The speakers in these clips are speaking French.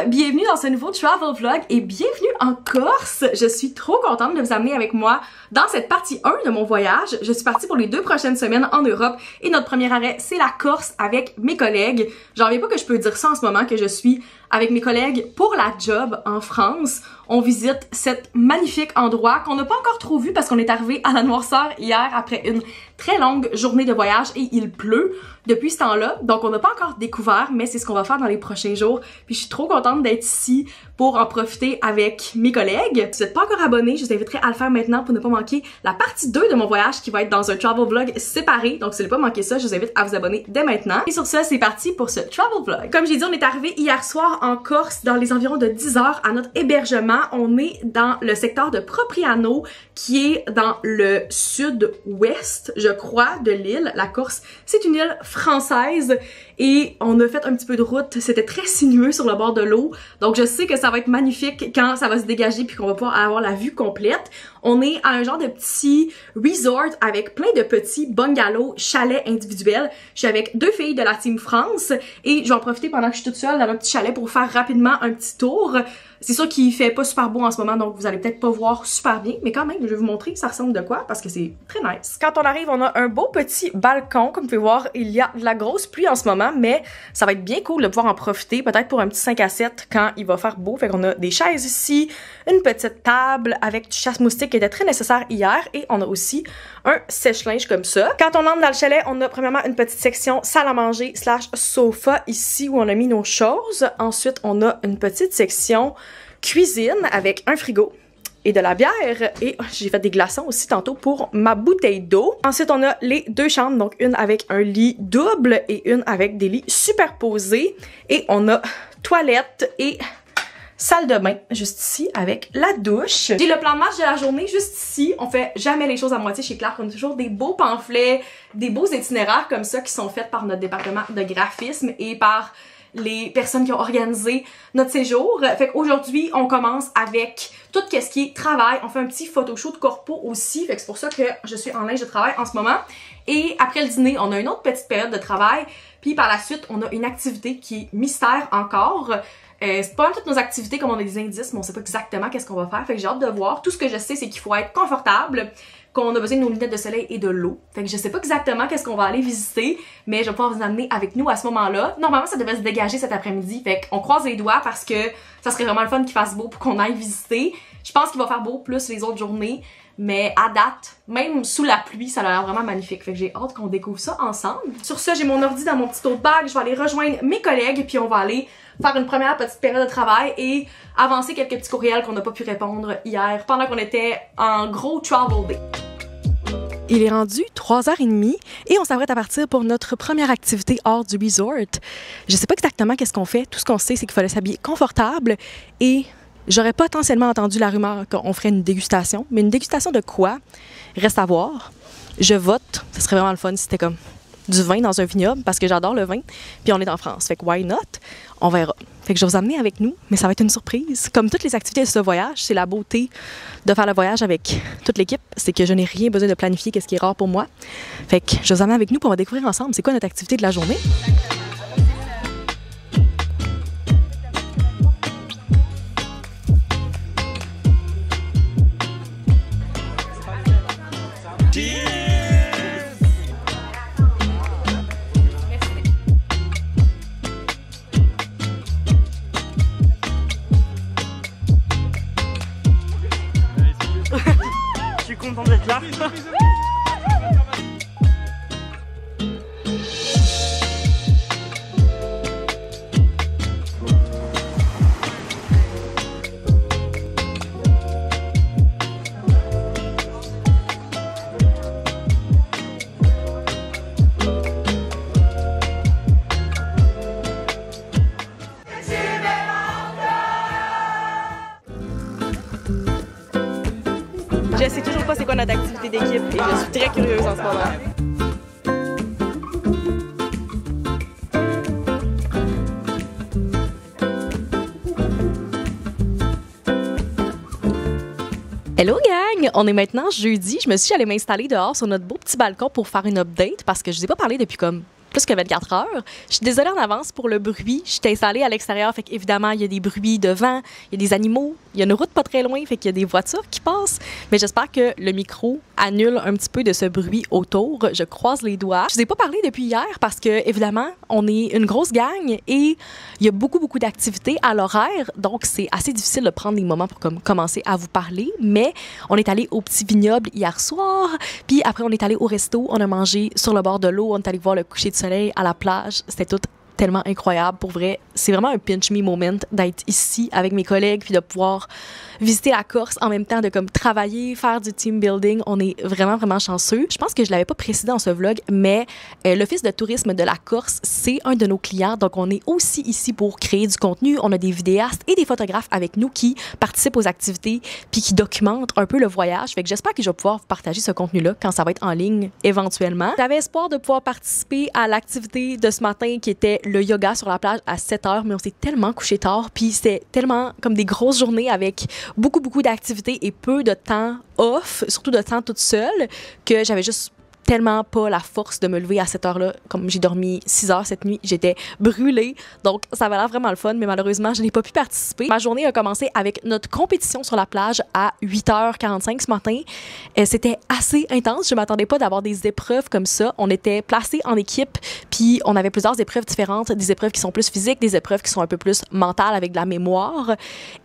bienvenue dans ce nouveau travel vlog et bienvenue en Corse. Je suis trop contente de vous amener avec moi dans cette partie 1 de mon voyage. Je suis partie pour les 2 prochaines semaines en Europe et notre premier arrêt, c'est la Corse avec mes collègues. J'en reviens pas que je peux dire ça en ce moment, que je suis avec mes collègues pour la job en France. On visite cet magnifique endroit qu'on n'a pas encore trop vu parce qu'on est arrivé à la noirceur hier après une très longue journée de voyage et il pleut depuis ce temps-là. Donc on n'a pas encore découvert, mais c'est ce qu'on va faire dans les prochains jours. Puis je suis trop contente d'être ici pour en profiter avec mes collègues. Si vous n'êtes pas encore abonné, je vous inviterai à le faire maintenant pour ne pas manquer la partie 2 de mon voyage qui va être dans un travel vlog séparé. Donc si vous n'avez pas manqué ça, je vous invite à vous abonner dès maintenant. Et sur ça, c'est parti pour ce travel vlog. Comme j'ai dit, on est arrivé hier soir en Corse dans les environs de 10 heures à notre hébergement. On est dans le secteur de Propriano qui est dans le sud-ouest, je crois, de l'île. La Corse, c'est une île française et on a fait un petit peu de route. C'était très sinueux sur le bord de l'eau. Donc je sais que ça va être magnifique quand ça va se dégager puis qu'on va pouvoir avoir la vue complète. On est à un genre de petit resort avec plein de petits bungalows, chalets individuels. Je suis avec 2 filles de la Team France et je vais en profiter pendant que je suis toute seule dans notre petit chalet pour faire rapidement un petit tour. C'est sûr qu'il fait pas super beau en ce moment, donc vous allez peut-être pas voir super bien, mais quand même, je vais vous montrer que ça ressemble de quoi, parce que c'est très nice. Quand on arrive, on a un beau petit balcon, comme vous pouvez voir, il y a de la grosse pluie en ce moment, mais ça va être bien cool de pouvoir en profiter, peut-être pour un petit 5 à 7 quand il va faire beau. Fait qu'on a des chaises ici, une petite table avec du chasse-moustique qui était très nécessaire hier, et on a aussi un sèche-linge comme ça. Quand on entre dans le chalet, on a premièrement une petite section salle à manger / sofa ici où on a mis nos choses. Ensuite, on a une petite section cuisine avec un frigo et de la bière et j'ai fait des glaçons aussi tantôt pour ma bouteille d'eau. Ensuite, on a les 2 chambres, donc une avec un lit double et une avec des lits superposés et on a toilette et salle de bain juste ici avec la douche. J'ai le plan de match de la journée juste ici. On fait jamais les choses à moitié chez Clark. On a toujours des beaux pamphlets, des beaux itinéraires comme ça qui sont faits par notre département de graphisme et par les personnes qui ont organisé notre séjour. Fait qu'aujourd'hui, on commence avec tout ce qui est travail. On fait un petit photoshoot corpo aussi. Fait que c'est pour ça que je suis en linge de travail en ce moment. Et après le dîner, on a une autre petite période de travail. Puis par la suite, on a une activité qui est mystère encore. C'est pas toutes nos activités comme on a des indices, mais on sait pas exactement qu'est-ce qu'on va faire. Fait que j'ai hâte de voir. Tout ce que je sais, c'est qu'il faut être confortable, qu'on a besoin de nos lunettes de soleil et de l'eau. Fait que je sais pas exactement qu'est-ce qu'on va aller visiter, mais je vais pouvoir vous amener avec nous à ce moment-là. Normalement, ça devait se dégager cet après-midi. Fait qu'on croise les doigts parce que ça serait vraiment le fun qu'il fasse beau pour qu'on aille visiter. Je pense qu'il va faire beau plus les autres journées. Mais à date, même sous la pluie, ça a l'air vraiment magnifique. Fait que j'ai hâte qu'on découvre ça ensemble. Sur ça, j'ai mon ordi dans mon petit tote bag. Je vais aller rejoindre mes collègues puis on va aller faire une première petite période de travail et avancer quelques petits courriels qu'on n'a pas pu répondre hier pendant qu'on était en gros travel day. Il est rendu 3h30 et on s'apprête à partir pour notre première activité hors du resort. Je sais pas exactement qu'est-ce qu'on fait. Tout ce qu'on sait, c'est qu'il fallait s'habiller confortable et j'aurais potentiellement entendu la rumeur qu'on ferait une dégustation. Mais une dégustation de quoi? Reste à voir. Je vote. Ce serait vraiment le fun si c'était comme du vin dans un vignoble parce que j'adore le vin. Puis on est en France. Fait que why not? On verra. Fait que je vais vous emmener avec nous, mais ça va être une surprise. Comme toutes les activités de ce voyage, c'est la beauté de faire le voyage avec toute l'équipe. C'est que je n'ai rien besoin de planifier, qu'est-ce qui est rare pour moi. Fait que je vais vous emmener avec nous pour on va découvrir ensemble c'est quoi notre activité de la journée. Je suis content d'être là. Je sais toujours pas c'est quoi notre activité d'équipe et je suis très curieuse en ce moment. Hello gang! On est maintenant jeudi. Je me suis allée m'installer dehors sur notre beau petit balcon pour faire une update parce que je vous ai pas parlé depuis comme plus que 24 heures. Je suis désolée en avance pour le bruit. Je suis installée à l'extérieur, fait qu'évidemment, il y a des bruits de vent, il y a des animaux, il y a une route pas très loin, fait qu'il y a des voitures qui passent. Mais j'espère que le micro annule un petit peu de ce bruit autour. Je croise les doigts. Je vous ai pas parlé depuis hier parce que, évidemment, on est une grosse gang et il y a beaucoup d'activités à l'horaire. Donc, c'est assez difficile de prendre des moments pour commencer à vous parler. Mais on est allé au Petit Vignoble hier soir. Puis après, on est allé au resto. On a mangé sur le bord de l'eau. On est allé voir le coucher de soleil à la plage. C'était tout tellement incroyable. Pour vrai, c'est vraiment un pinch me moment d'être ici avec mes collègues puis de pouvoir visiter la Corse en même temps de comme travailler, faire du team building. On est vraiment chanceux. Je pense que je l'avais pas précisé dans ce vlog, mais l'Office de tourisme de la Corse, c'est un de nos clients. Donc, on est aussi ici pour créer du contenu. On a des vidéastes et des photographes avec nous qui participent aux activités puis qui documentent un peu le voyage. Fait que j'espère que je vais pouvoir vous partager ce contenu-là quand ça va être en ligne éventuellement. J'avais espoir de pouvoir participer à l'activité de ce matin qui était le yoga sur la plage à 7 heures, mais on s'est tellement couché tard puis c'était tellement comme des grosses journées avec beaucoup d'activités et peu de temps off, surtout de temps toute seule, que j'avais juste tellement pas la force de me lever à cette heure-là. Comme j'ai dormi 6 heures cette nuit, j'étais brûlée. Donc, ça avait l'air vraiment le fun, mais malheureusement, je n'ai pas pu participer. Ma journée a commencé avec notre compétition sur la plage à 8h45 ce matin. C'était assez intense. Je m'attendais pas d'avoir des épreuves comme ça. On était placés en équipe, puis on avait plusieurs épreuves différentes. Des épreuves qui sont plus physiques, des épreuves qui sont un peu plus mentales avec de la mémoire.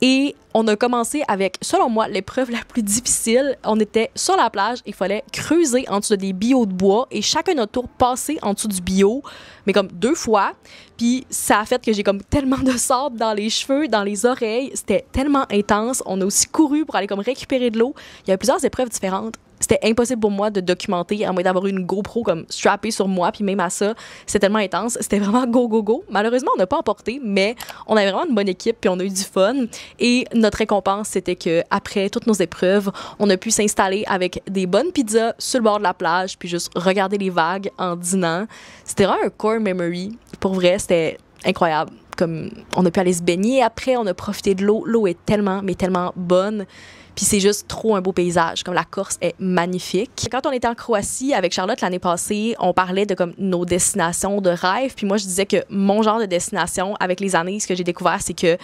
Et on a commencé avec, selon moi, l'épreuve la plus difficile. On était sur la plage, il fallait creuser en dessous des bio de bois et chacun notre tour passer en dessous du bio, mais comme 2 fois. Puis ça a fait que j'ai comme tellement de sable dans les cheveux, dans les oreilles. C'était tellement intense. On a aussi couru pour aller comme récupérer de l'eau. Il y avait plusieurs épreuves différentes. C'était impossible pour moi de documenter, à moins d'avoir une GoPro comme strappée sur moi, puis même à ça, c'était tellement intense. C'était vraiment go. Malheureusement, on n'a pas emporté, mais on avait vraiment une bonne équipe, puis on a eu du fun. Et notre récompense, c'était que après toutes nos épreuves, on a pu s'installer avec des bonnes pizzas sur le bord de la plage, puis juste regarder les vagues en dînant. C'était vraiment un core memory. Pour vrai, c'était incroyable. Comme on a pu aller se baigner après, on a profité de l'eau. L'eau est tellement, mais tellement bonne. Puis c'est juste trop un beau paysage. Comme la Corse est magnifique. Quand on était en Croatie avec Charlotte l'année passée, on parlait de comme nos destinations de rêve. Puis moi, je disais que mon genre de destination, avec les années, ce que j'ai découvert, c'est que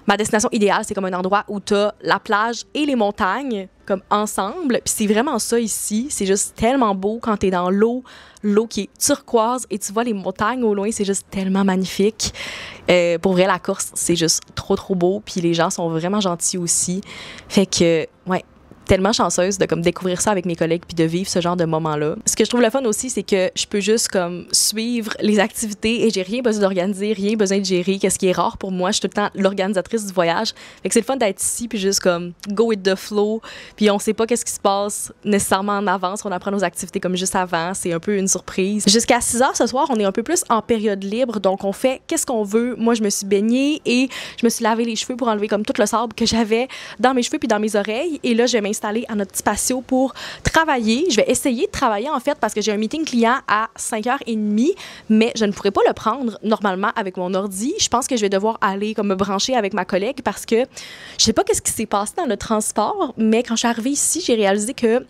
ma destination idéale, c'est comme un endroit où t'as la plage et les montagnes comme ensemble. Puis c'est vraiment ça ici. C'est juste tellement beau quand t'es dans l'eau qui est turquoise et tu vois les montagnes au loin. C'est juste tellement magnifique. Pour vrai, la Corse, c'est juste trop beau. Puis les gens sont vraiment gentils aussi. Fait que, ouais, tellement chanceuse de comme découvrir ça avec mes collègues puis de vivre ce genre de moment-là. Ce que je trouve le fun aussi, c'est que je peux juste comme suivre les activités et j'ai rien besoin d'organiser, rien besoin de gérer, qu'est-ce qui est rare pour moi. Je suis tout le temps l'organisatrice du voyage. Fait que c'est le fun d'être ici puis juste comme go with the flow. Puis on sait pas qu'est-ce qui se passe nécessairement en avance. On apprend nos activités comme juste avant. C'est un peu une surprise. Jusqu'à 6 heures ce soir, on est un peu plus en période libre. Donc on fait qu'est-ce qu'on veut. Moi, je me suis baignée et je me suis lavé les cheveux pour enlever comme tout le sable que j'avais dans mes cheveux puis dans mes oreilles. Et là, je vais m'installer à notre petit patio pour travailler. Je vais essayer de travailler en fait parce que j'ai un meeting client à 5h30, mais je ne pourrais pas le prendre normalement avec mon ordi. Je pense que je vais devoir aller comme me brancher avec ma collègue parce que je sais pas qu'est-ce qui s'est passé dans le transport, mais quand je suis arrivée ici, j'ai réalisé que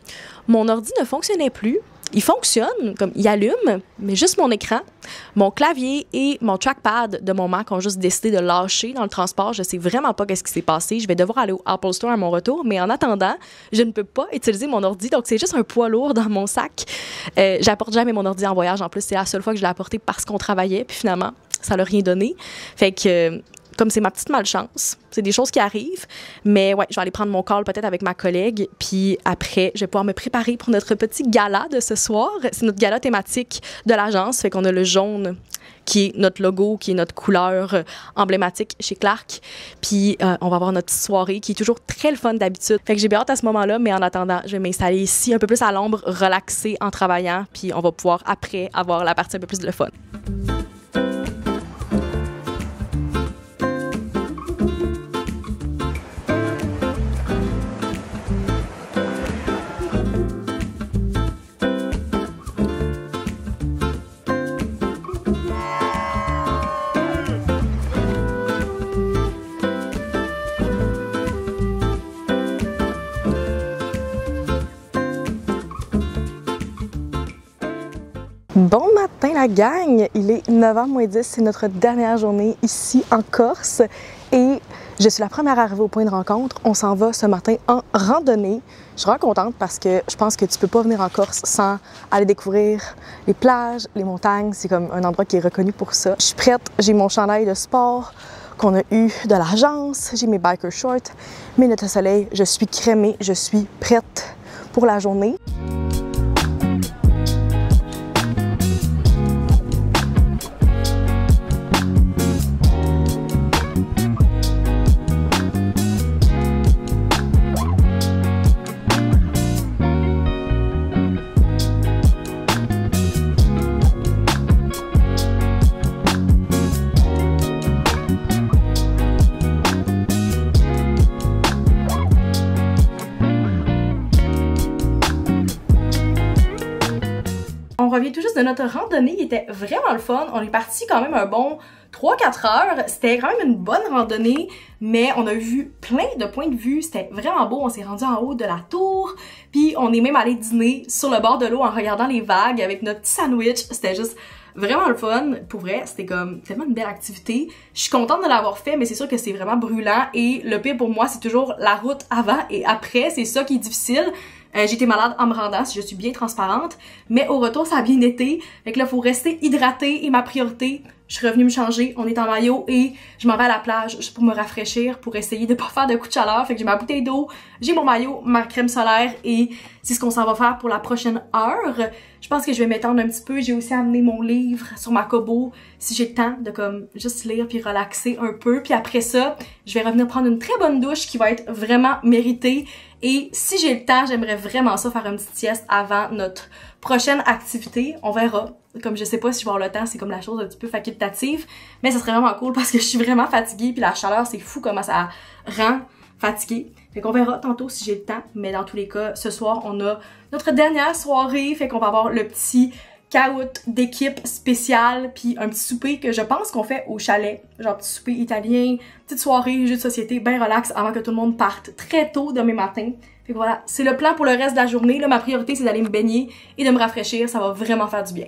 mon ordi ne fonctionnait plus. Il fonctionne, comme il allume, mais juste mon écran, mon clavier et mon trackpad de mon Mac ont juste décidé de lâcher dans le transport. Je sais vraiment pas qu'est-ce qui s'est passé. Je vais devoir aller au Apple Store à mon retour, mais en attendant, je ne peux pas utiliser mon ordi. Donc, c'est juste un poids lourd dans mon sac. J'apporte jamais mon ordi en voyage. En plus, c'est la seule fois que je l'ai apporté parce qu'on travaillait. Puis finalement, ça n'a rien donné. Fait que... comme c'est ma petite malchance, c'est des choses qui arrivent. Mais ouais, je vais aller prendre mon call peut-être avec ma collègue. Puis après, je vais pouvoir me préparer pour notre petit gala de ce soir. C'est notre gala thématique de l'agence. Fait qu'on a le jaune qui est notre logo, qui est notre couleur emblématique chez Clark. Puis on va avoir notre petite soirée qui est toujours très le fun d'habitude. Fait que j'ai bien hâte à ce moment-là, mais en attendant, je vais m'installer ici un peu plus à l'ombre, relaxer en travaillant. Puis on va pouvoir après avoir la partie un peu plus de le fun. Bon matin la gang! Il est 9h moins 10, c'est notre dernière journée ici en Corse et je suis la première arrivée au point de rencontre. On s'en va ce matin en randonnée. Je suis vraiment contente parce que je pense que tu peux pas venir en Corse sans aller découvrir les plages, les montagnes. C'est comme un endroit qui est reconnu pour ça. Je suis prête, j'ai mon chandail de sport qu'on a eu de l'agence, j'ai mes biker shorts, mes lunettes de soleil, je suis crémée, je suis prête pour la journée. On revient tout juste de notre randonnée, il était vraiment le fun. On est parti quand même un bon 3-4 heures. C'était quand même une bonne randonnée, mais on a vu plein de points de vue. C'était vraiment beau. On s'est rendu en haut de la tour, puis on est même allé dîner sur le bord de l'eau en regardant les vagues avec notre petit sandwich. C'était juste vraiment le fun. Pour vrai, c'était comme tellement une belle activité. Je suis contente de l'avoir fait, mais c'est sûr que c'est vraiment brûlant. Et le pire pour moi, c'est toujours la route avant et après. C'est ça qui est difficile. J'ai été malade en me rendant, si je suis bien transparente, mais au retour, ça a bien été. Fait que là, faut rester hydraté et ma priorité, je suis revenue me changer, on est en maillot et je m'en vais à la plage juste pour me rafraîchir, pour essayer de pas faire de coups de chaleur. Fait que j'ai ma bouteille d'eau, j'ai mon maillot, ma crème solaire et c'est ce qu'on s'en va faire pour la prochaine heure. Je pense que je vais m'étendre un petit peu. J'ai aussi amené mon livre sur ma Kobo si j'ai le temps de comme juste lire puis relaxer un peu. Puis après ça, je vais revenir prendre une très bonne douche qui va être vraiment méritée. Et si j'ai le temps, j'aimerais vraiment ça faire une petite sieste avant notre prochaine activité. On verra. Comme je sais pas si je vais avoir le temps, c'est comme la chose un petit peu facultative. Mais ça serait vraiment cool parce que je suis vraiment fatiguée puis la chaleur, c'est fou comment ça rend fatiguée. Fait qu'on verra tantôt si j'ai le temps. Mais dans tous les cas, ce soir, on a notre dernière soirée. Fait qu'on va avoir le petit caout d'équipe spéciale puis un petit souper que je pense qu'on fait au chalet. Genre petit souper italien, petite soirée, jeu de société, bien relax avant que tout le monde parte très tôt demain matin. Fait que voilà, c'est le plan pour le reste de la journée. Là, ma priorité, c'est d'aller me baigner et de me rafraîchir. Ça va vraiment faire du bien.